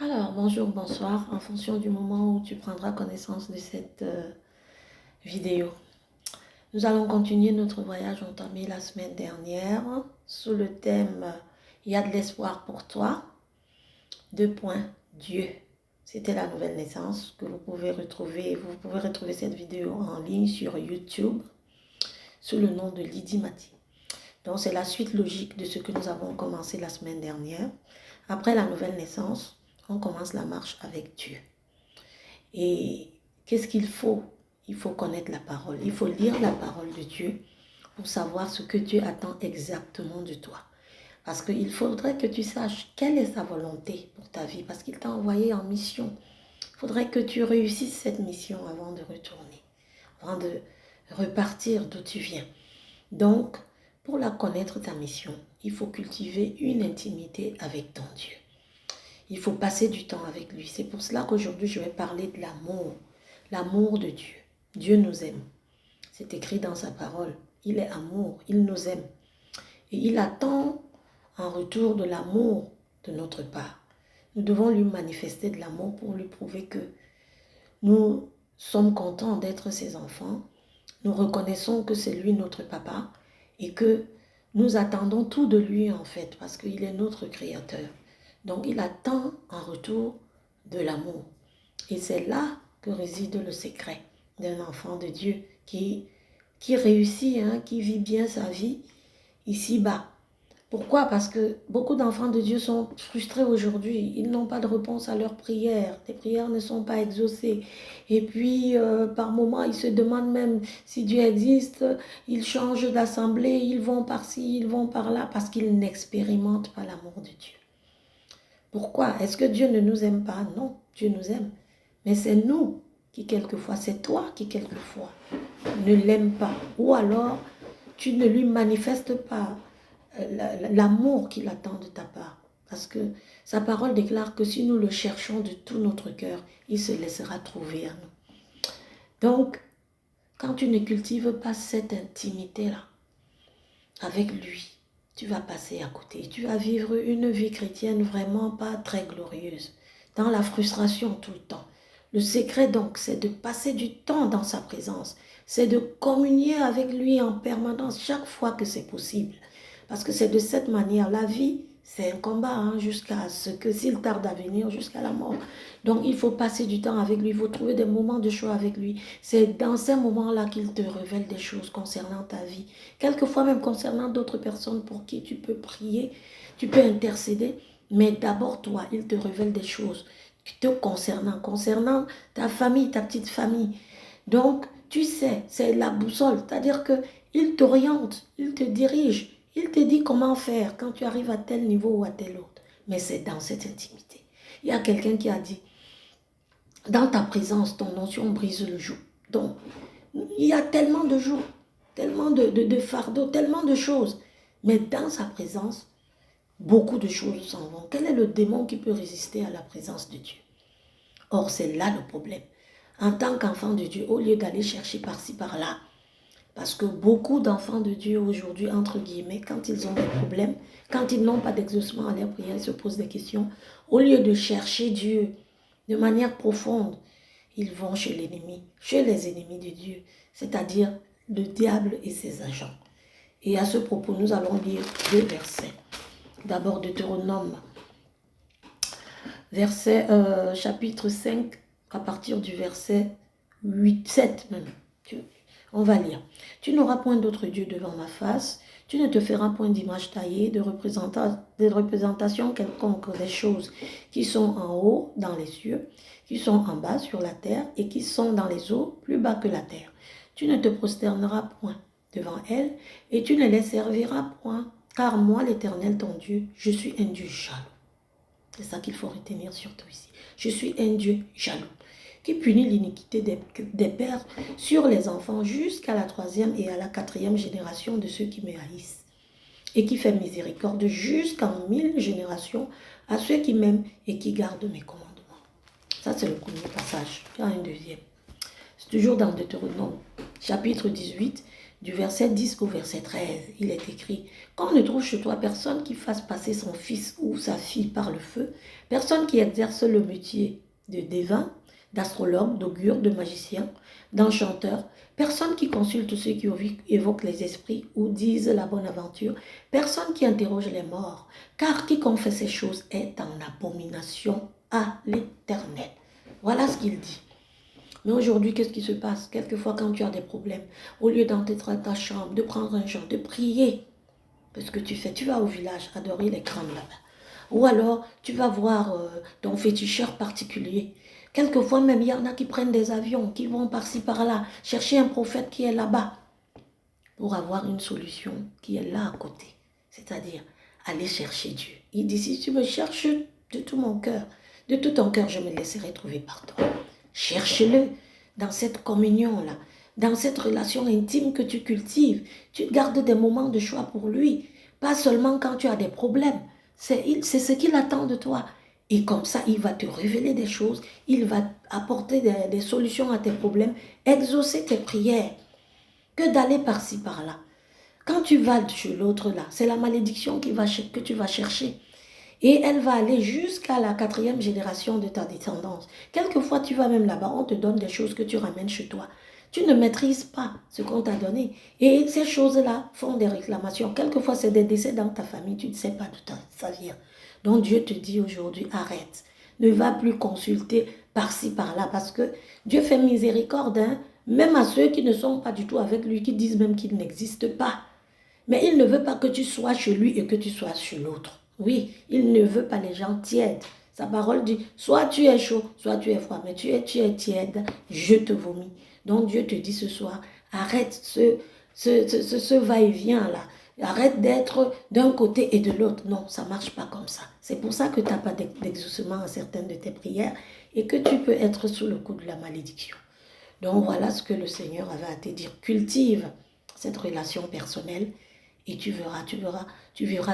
Alors, bonjour, bonsoir, en fonction du moment où tu prendras connaissance de cette vidéo. Nous allons continuer notre voyage entamé la semaine dernière sous le thème « Il y a de l'espoir pour toi ». Deux points, Dieu. C'était la nouvelle naissance que vous pouvez retrouver. Vous pouvez retrouver cette vidéo en ligne sur YouTube sous le nom de Lydie Mati. Donc, c'est la suite logique de ce que nous avons commencé la semaine dernière. Après la nouvelle naissance, on commence la marche avec Dieu. Et qu'est-ce qu'il faut? Il faut connaître la parole. Il faut lire la parole de Dieu pour savoir ce que Dieu attend exactement de toi. Parce qu'il faudrait que tu saches quelle est sa volonté pour ta vie. Parce qu'il t'a envoyé en mission. Il faudrait que tu réussisses cette mission avant de retourner. Avant de repartir d'où tu viens. Donc, pour la connaître ta mission, il faut cultiver une intimité avec ton Dieu. Il faut passer du temps avec lui. C'est pour cela qu'aujourd'hui, je vais parler de l'amour. L'amour de Dieu. Dieu nous aime. C'est écrit dans sa parole. Il est amour. Il nous aime. Et il attend en retour de l'amour de notre part. Nous devons lui manifester de l'amour pour lui prouver que nous sommes contents d'être ses enfants. Nous reconnaissons que c'est lui notre papa et que nous attendons tout de lui en fait parce qu'il est notre créateur. Donc il attend en retour de l'amour. Et c'est là que réside le secret d'un enfant de Dieu qui réussit, qui vit bien sa vie ici-bas. Pourquoi? Parce que beaucoup d'enfants de Dieu sont frustrés aujourd'hui. Ils n'ont pas de réponse à leurs prières. Les prières ne sont pas exaucées. Et puis, par moments, ils se demandent même si Dieu existe. Ils changent d'assemblée. Ils vont par-ci, ils vont par-là parce qu'ils n'expérimentent pas l'amour de Dieu. Pourquoi? Est-ce que Dieu ne nous aime pas? Non, Dieu nous aime. Mais c'est nous qui quelquefois, c'est toi qui quelquefois ne l'aime pas. Ou alors, tu ne lui manifestes pas l'amour qu'il attend de ta part. Parce que sa parole déclare que si nous le cherchons de tout notre cœur, il se laissera trouver à nous. Donc, quand tu ne cultives pas cette intimité-là avec lui, tu vas passer à côté. Tu vas vivre une vie chrétienne vraiment pas très glorieuse, dans la frustration tout le temps. Le secret donc, c'est de passer du temps dans sa présence. C'est de communier avec lui en permanence chaque fois que c'est possible. Parce que c'est de cette manière, la vie, c'est un combat jusqu'à ce que, s'il tarde à venir, jusqu'à la mort. Donc, il faut passer du temps avec lui, il faut trouver des moments de choix avec lui. C'est dans ces moments-là qu'il te révèle des choses concernant ta vie. Quelquefois même concernant d'autres personnes pour qui tu peux prier, tu peux intercéder. Mais d'abord, toi, il te révèle des choses te concernant ta famille, ta petite famille. Donc, tu sais, c'est la boussole. C'est-à-dire qu'il t'oriente, il te dirige. Il te dit comment faire quand tu arrives à tel niveau ou à tel autre. Mais c'est dans cette intimité. Il y a quelqu'un qui a dit, dans ta présence, ton onction brise le joug. Donc, il y a tellement de jours, tellement de fardeaux, tellement de choses. Mais dans sa présence, beaucoup de choses s'en vont. Quel est le démon qui peut résister à la présence de Dieu? Or, c'est là le problème. En tant qu'enfant de Dieu, au lieu d'aller chercher par-ci, par-là, parce que beaucoup d'enfants de Dieu aujourd'hui, entre guillemets, quand ils ont des problèmes, quand ils n'ont pas d'exaucement à leur prière, ils se posent des questions. Au lieu de chercher Dieu de manière profonde, ils vont chez l'ennemi, chez les ennemis de Dieu, c'est-à-dire le diable et ses agents. Et à ce propos, nous allons lire deux versets. D'abord Deutéronome, chapitre 5, à partir du verset 8, 7 même. On va lire. Tu n'auras point d'autre Dieu devant ma face, tu ne te feras point d'image taillée, de représentation quelconque des choses qui sont en haut dans les cieux, qui sont en bas sur la terre et qui sont dans les eaux plus bas que la terre. Tu ne te prosterneras point devant elles et tu ne les serviras point, car moi, l'Éternel ton Dieu, je suis un Dieu jaloux. C'est ça qu'il faut retenir surtout ici. Je suis un Dieu jaloux qui punit l'iniquité des pères sur les enfants jusqu'à la 3e et à la 4e génération de ceux qui me haïssent, et qui fait miséricorde jusqu'en 1000 générations à ceux qui m'aiment et qui gardent mes commandements. Ça, c'est le premier passage. Il y a un deuxième. C'est toujours dans Deutéronome, chapitre 18, du verset 10 au verset 13, il est écrit: qu'on ne trouve chez toi personne qui fasse passer son fils ou sa fille par le feu, personne qui exerce le métier de devin, d'astrologue, d'augure, de magicien, d'enchanteur, personne qui consulte ceux qui évoquent les esprits ou disent la bonne aventure, personne qui interroge les morts, car quiconque fait ces choses est en abomination à l'Éternel. Voilà ce qu'il dit. Mais aujourd'hui, qu'est-ce qui se passe? Quelquefois, quand tu as des problèmes, au lieu d'entrer dans ta chambre, de prendre un genre, de prier, parce que tu vas au village adorer les crânes là-bas. Ou alors, tu vas voir ton féticheur particulier. Quelquefois même, il y en a qui prennent des avions, qui vont par-ci, par-là, chercher un prophète qui est là-bas, pour avoir une solution qui est là à côté. C'est-à-dire, aller chercher Dieu. Il dit, si tu me cherches de tout mon cœur, de tout ton cœur, je me laisserai trouver par toi. Cherche-le dans cette communion-là, dans cette relation intime que tu cultives. Tu gardes des moments de choix pour lui, pas seulement quand tu as des problèmes. C'est ce qu'il attend de toi. Et comme ça, il va te révéler des choses, il va apporter des solutions à tes problèmes, exaucer tes prières, que d'aller par-ci, par-là. Quand tu vas chez l'autre là, c'est la malédiction que tu vas chercher. Et elle va aller jusqu'à la 4e génération de ta descendance. Quelquefois, tu vas même là-bas, on te donne des choses que tu ramènes chez toi. Tu ne maîtrises pas ce qu'on t'a donné. Et ces choses-là font des réclamations. Quelquefois, c'est des décès dans ta famille, tu ne sais pas d'où ça vient. Donc Dieu te dit aujourd'hui, arrête. Ne va plus consulter par-ci, par-là, parce que Dieu fait miséricorde, hein, même à ceux qui ne sont pas du tout avec lui, qui disent même qu'il n'existe pas. Mais il ne veut pas que tu sois chez lui et que tu sois chez l'autre. Oui, il ne veut pas les gens tièdes. Sa parole dit, soit tu es chaud, soit tu es froid, mais tu es tiède, je te vomis. Donc Dieu te dit ce soir, arrête ce va-et-vient là. Arrête d'être d'un côté et de l'autre. Non, ça ne marche pas comme ça. C'est pour ça que tu n'as pas d'exaucement à certaines de tes prières et que tu peux être sous le coup de la malédiction. Donc voilà ce que le Seigneur avait à te dire. Cultive cette relation personnelle et tu verras, tu vivras